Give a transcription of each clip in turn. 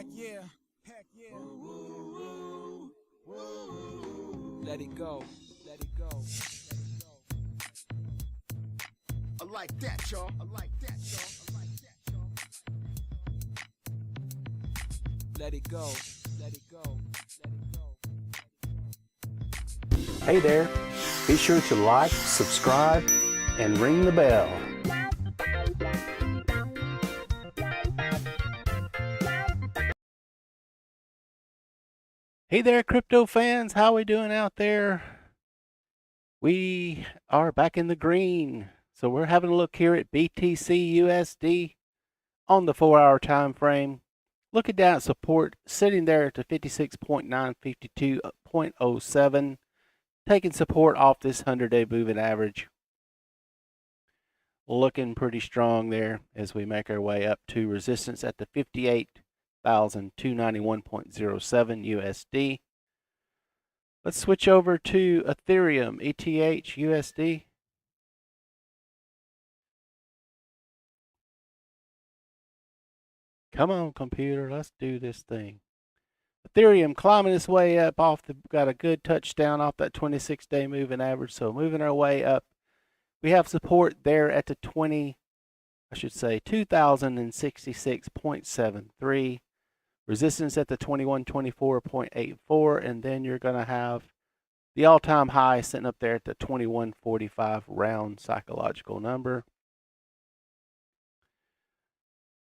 Heck yeah. Heck yeah. Let it go. Let it go. Let it go. I like that, y'all. I like that, y'all. I like that, y'all. Let it go. Let it go. Let it go. Hey there. Be sure to like, subscribe, and ring the bell. Hey there, crypto fans. How we doing out there? We are back in the green. So we're having a look here at BTC/USD on the 4-hour time frame. Looking down at support, sitting there at the 56.952.07, taking support off this 100-day moving average. Looking pretty strong there as we make our way up to resistance at the 58,291.07 USD. Let's switch over to Ethereum, ETH, USD. Come on, computer, let's do this thing. Ethereum climbing its way up got a good touchdown off that 26-day moving average. So moving our way up. We have support there at the 2,066.73. Resistance at the 2124.84, and then you're going to have the all-time high sitting up there at the 2145 round psychological number.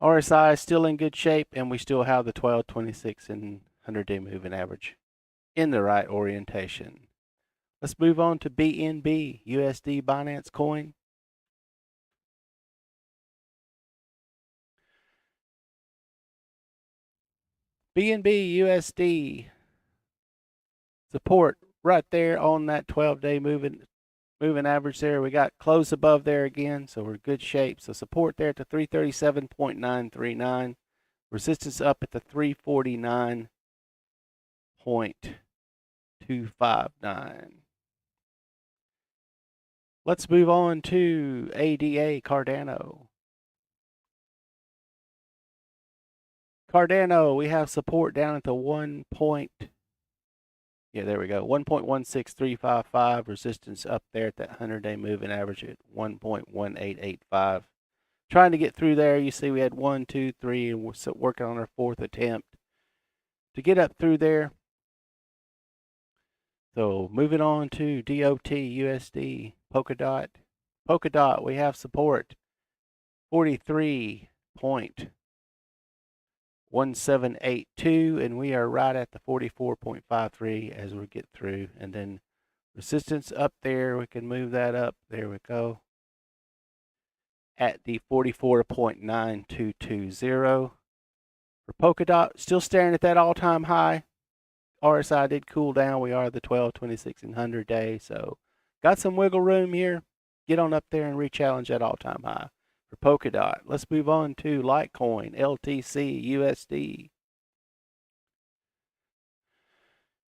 RSI is still in good shape, and we still have the 12, 26, and 100-day moving average in the right orientation. Let's move on to BNB, USD Binance Coin. BNB USD support right there on that 12-day moving average there. We got close above there again, so we're in good shape. So support there at the 337.939. Resistance up at the 349.259. Let's move on to ADA, Cardano. Cardano, we have support down at the 1.16355. Resistance up there at that 100-day moving average at 1.1885. Trying to get through there. You see we had 1, 2, 3, and we're working on our 4th attempt to get up through there. So moving on to DOT, USD, PolkaDot. PolkaDot, we have support 43.1782, and we are right at the 44.53 as we get through. And then resistance up there, we can move that up. There we go. At the 44.9220. For PolkaDot, still staring at that all-time high. RSI did cool down. We are the 12, 26, and 100 day. So got some wiggle room here. Get on up there and re-challenge that all-time high for PolkaDot. Let's move on to Litecoin, LTC, USD.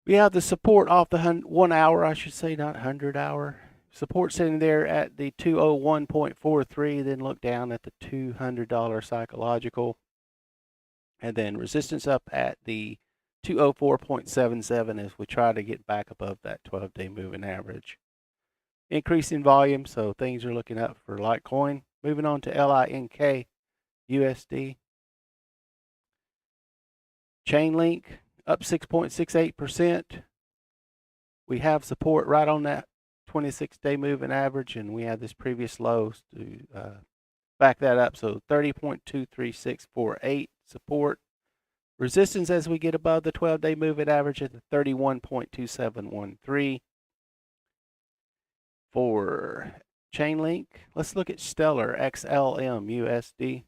We have the support off the 1 hour, I should say, not 100 hour. Support sitting there at the 201.43, then look down at the $200 psychological. And then resistance up at the 204.77 as we try to get back above that 12-day moving average. Increasing volume, so things are looking up for Litecoin. Moving on to LINK, USD. Chainlink up 6.68%. We have support right on that 26-day moving average, and we have this previous low to back that up. So 30.23648 support. Resistance as we get above the 12-day moving average at the 31.2713. For Chainlink, let's look at Stellar, XLM, USD.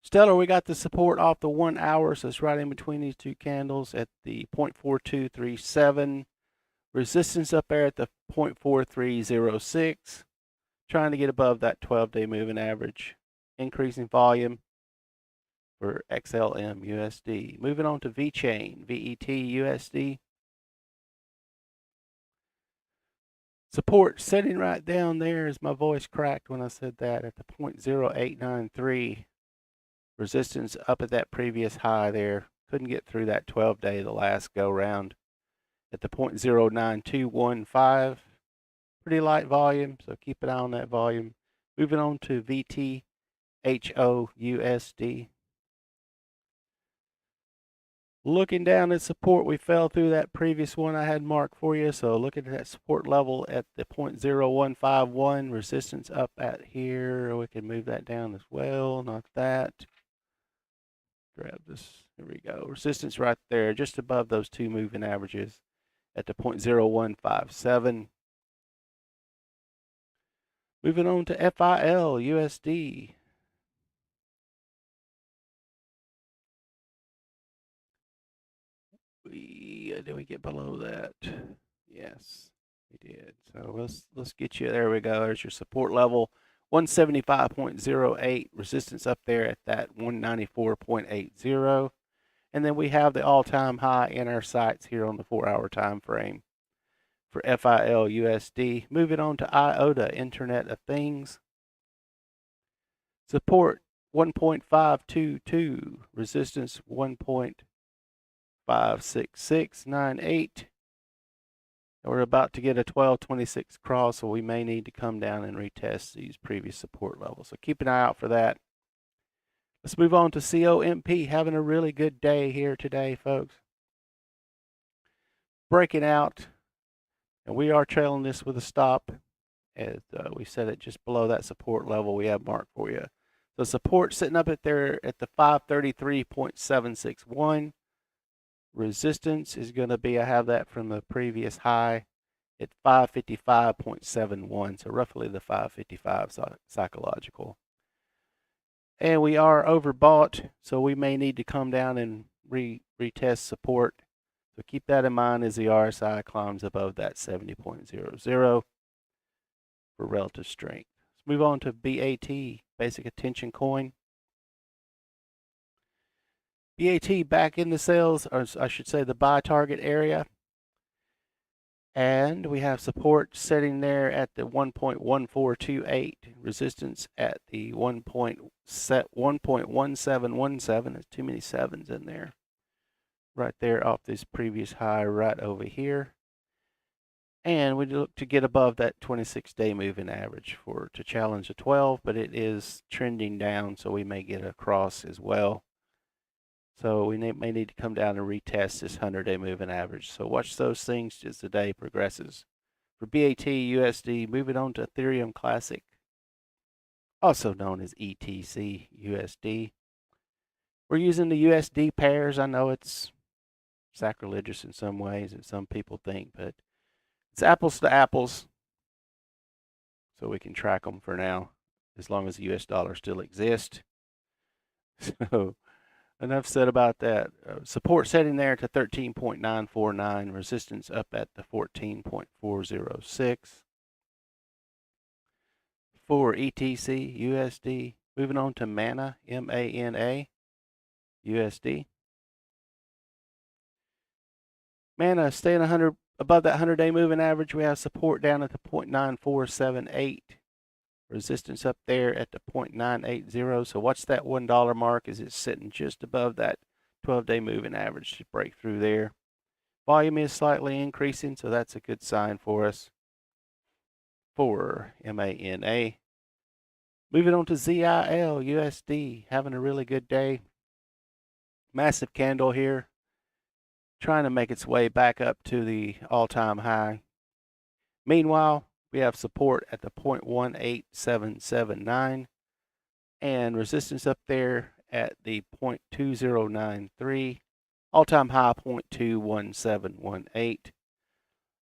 Stellar, we got the support off the 1 hour, so it's right in between these two candles at the 0.4237. Resistance up there at the 0.4306. Trying to get above that 12-day moving average. Increasing volume for XLM USD. Moving on to Vechain, VET USD. Support sitting right down there, as my voice cracked when I said that, at the 0.0893. Resistance up at that previous high there. Couldn't get through that 12-day the last go round at the 0.09215. Pretty light volume, so keep an eye on that volume. Moving on to VTHO USD. Looking down at support, we fell through that previous one I had marked for you. So looking at that support level at the 0.0151, resistance up at here. We can move that down as well, not that. Grab this, there we go. Resistance right there, just above those two moving averages at the 0.0157. Moving on to FIL USD. Did we get below that? Yes, we did. So let's get you, there we go. There's your support level, 175.08, resistance up there at that 194.80. And then we have the all-time high in our sights here on the 4-hour time frame for FIL USD. Moving on to IOTA, Internet of Things. Support 1.522, resistance 1.56698. We're about to get a 1226 cross, so we may need to come down and retest these previous support levels. So keep an eye out for that. Let's move on to COMP. Having a really good day here today, folks. Breaking out, and we are trailing this with a stop. As we set it just below that support level we have marked for you. So support sitting up at there at the 533.761. Resistance is going to be, I have that from the previous high at 555.71. So roughly the 555 psychological. And we are overbought, so we may need to come down and retest support. So keep that in mind as the RSI climbs above that 70.00 for relative strength. Let's move on to BAT, Basic Attention Coin. BAT back in the sales, or I should say the buy target area. And we have support sitting there at the 1.1428, resistance at the 1.1717. There's too many sevens in there. Right there off this previous high right over here. And we look to get above that 26-day moving average to challenge the 12, but it is trending down, so we may get a cross as well. So we may need to come down and retest this 100-day moving average. So watch those things as the day progresses. For BAT USD, moving on to Ethereum Classic, also known as ETC USD. We're using the USD pairs. I know it's sacrilegious in some ways, and some people think, but it's apples to apples. So we can track them for now, as long as the US dollar still exists. So enough said about that. Support setting there to 13.949, resistance up at the 14.406. For ETC USD, moving on to MANA, MANA USD. MANA staying above that 100-day moving average. We have support down at the 0.9478. Resistance up there at the 0.980. So watch that $1 mark as it's sitting just above that 12-day moving average to break through there. Volume is slightly increasing, so that's a good sign for us. For MANA. Moving on to ZIL USD, having a really good day. Massive candle here, trying to make its way back up to the all-time high. Meanwhile, we have support at the 0.18779 and resistance up there at the 0.2093, all-time high 0.21718.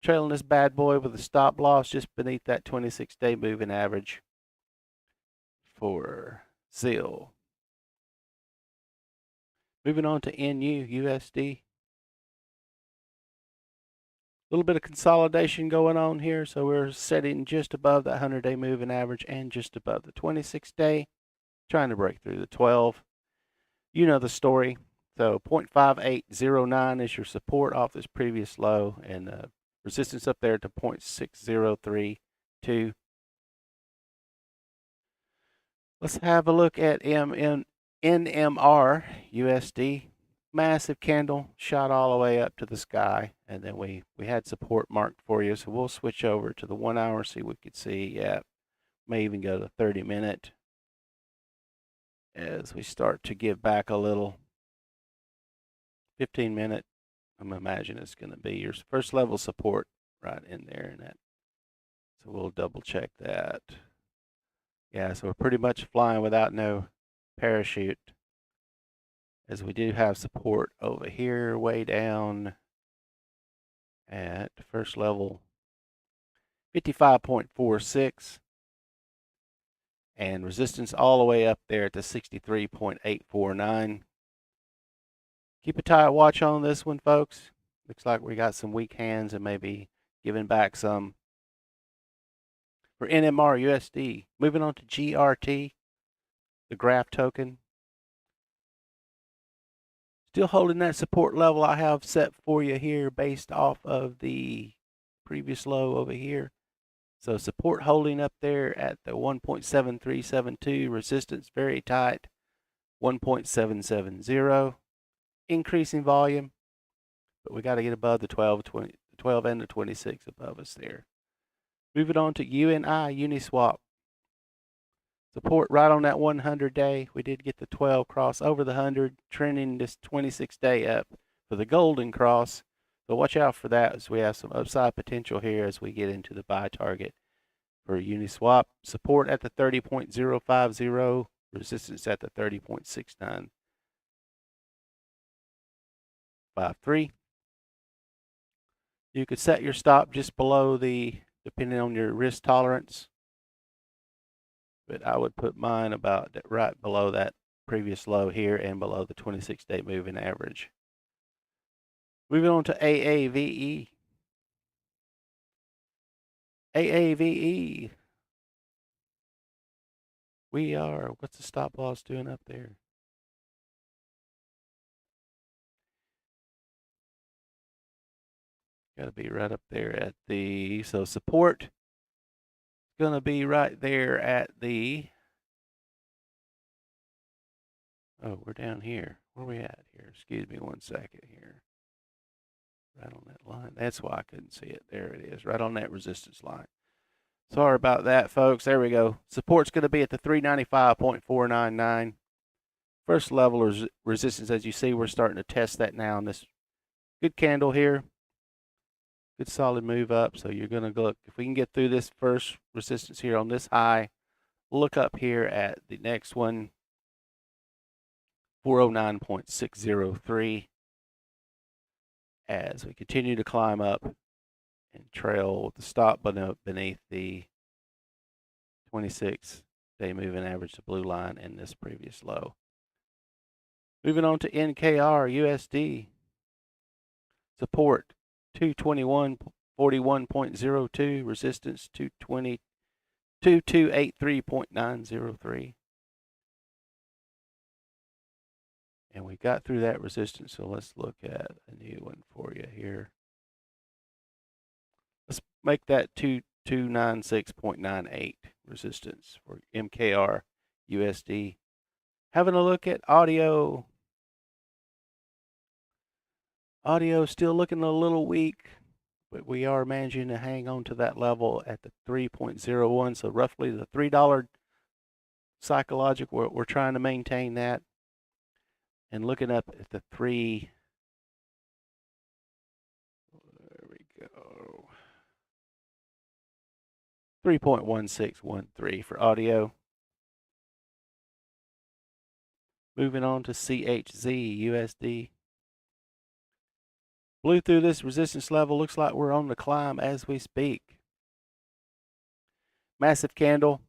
Trailing this bad boy with a stop loss just beneath that 26-day moving average for ZIL. Moving on to NU USD. A little bit of consolidation going on here, so we're setting just above that 100-day moving average and just above the 26-day, trying to break through the 12. You know the story. So 0.5809 is your support off this previous low, and resistance up there to 0.6032. Let's have a look at NMR USD, massive candle, shot all the way up to the sky, and then we had support marked for you, so we'll switch over to the 1 hour, see what we could see. Yeah, may even go to 30-minute as we start to give back a little. 15-minute, I'm imagining it's going to be your first level support right in there, and that. So we'll double check that. Yeah, so we're pretty much flying without no parachute, as we do have support over here way down at first level 55.46, and resistance all the way up there at the 63.849. Keep a tight watch on this one, folks. Looks like we got some weak hands and maybe giving back some. For NMR USD, moving on to GRT, the graph token. Still holding that support level I have set for you here based off of the previous low over here. So support holding up there at the 1.7372, resistance very tight, 1.770. Increasing volume, but we got to get above the 12 and the 26 above us there. Moving on to UNI, Uniswap. Support right on that 100-day. We did get the 12 cross over the 100, trending this 26-day up for the golden cross. So watch out for that, as we have some upside potential here as we get into the buy target for Uniswap. Support at the 30.050, resistance at the 30.6953. You could set your stop just below the, depending on your risk tolerance, but I would put mine about right below that previous low here and below the 26-day moving average. Moving on to AAVE. AAVE. What's the stop loss doing up there? Got to be right up there at the, so support going to be right there at the, oh, we're down here. Where are we at here? Excuse me 1 second here. Right on that line. That's why I couldn't see it. There it is, right on that resistance line. Sorry about that, folks. There we go. Support's going to be at the 395.499. First level of resistance, as you see, we're starting to test that now in this good candle here. Good solid move up. So you're going to look, if we can get through this first resistance here on this high, look up here at the next one, 409.603. As we continue to climb up and trail with the stop button beneath the 26-day moving average, the blue line, in this previous low. Moving on to NKR USD. Support 221.41.02, resistance 2283.903. And we got through that resistance, so let's look at a new one for you here. Let's make that 2296.98 resistance for MKR USD. Having a look at audio. Audio still looking a little weak, but we are managing to hang on to that level at the 3.01, so roughly the $3 psychological. We're trying to maintain that. And looking up at the 3, there we go, 3.1613 for audio. Moving on to CHZ USD. Blew through this resistance level. Looks like we're on the climb as we speak. Massive candle.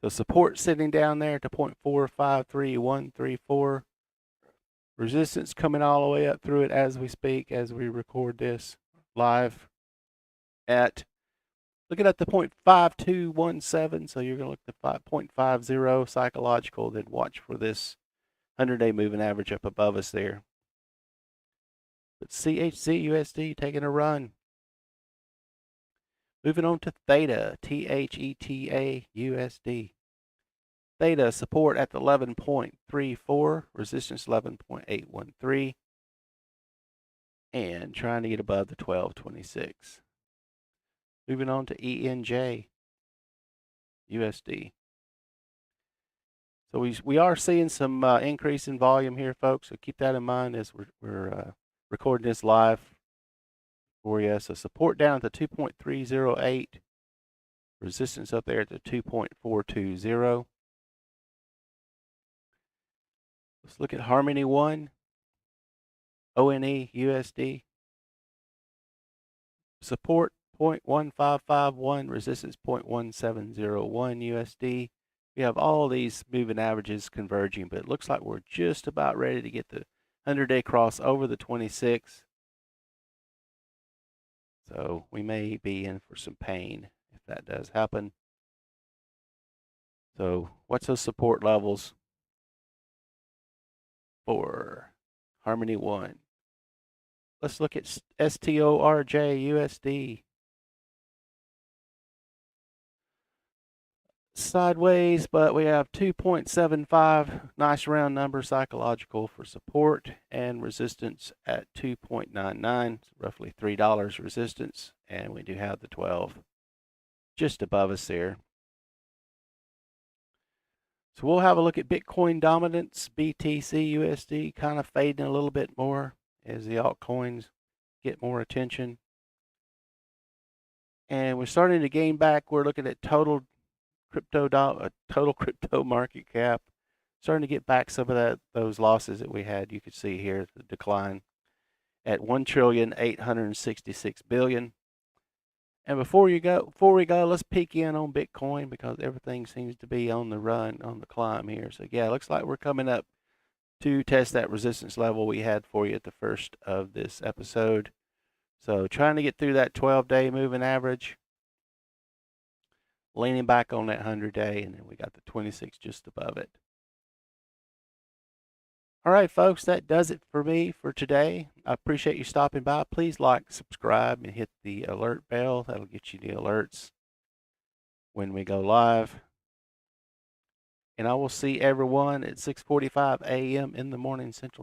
So support sitting down there at the 0.453134. Resistance coming all the way up through it as we speak, as we record this live at, looking at the 0.5217. So you're going to look at the 0.50 psychological, then watch for this 100-day moving average up above us there. But CHZ USD taking a run. Moving on to Theta, THETA USD. Theta support at the 11.34, resistance 11.813, and trying to get above the 12.26. Moving on to ENJ USD. So we are seeing some increase in volume here, folks. So keep that in mind as we're recording this live for you. So support down at the 2.308, resistance up there at the 2.420. Let's look at Harmony One, ONE USD. Support 0.1551, resistance 0.1701 USD. We have all these moving averages converging, but it looks like we're just about ready to get the 100-day cross over the 26. So we may be in for some pain if that does happen. So what's those support levels for Harmony One? Let's look at STORJ USD. Sideways, but we have 2.75, nice round number, psychological for support, and resistance at 2.99, roughly $3 resistance, and we do have the 12 just above us there. So we'll have a look at Bitcoin dominance, BTC USD, kind of fading a little bit more as the altcoins get more attention. And we're starting to gain back. We're looking at total crypto market cap, starting to get back some of those losses that we had. You could see here the decline at 1,866 billion. And before we go, let's peek in on Bitcoin because everything seems to be on the run, on the climb here. So yeah, it looks like we're coming up to test that resistance level we had for you at the first of this episode. So trying to get through that 12-day moving average, leaning back on that 100-day, and then we got the 26 just above it. All right, folks, that does it for me for today. I appreciate you stopping by. Please like, subscribe, and hit the alert bell. That'll get you the alerts when we go live. And I will see everyone at 6:45 a.m. in the morning Central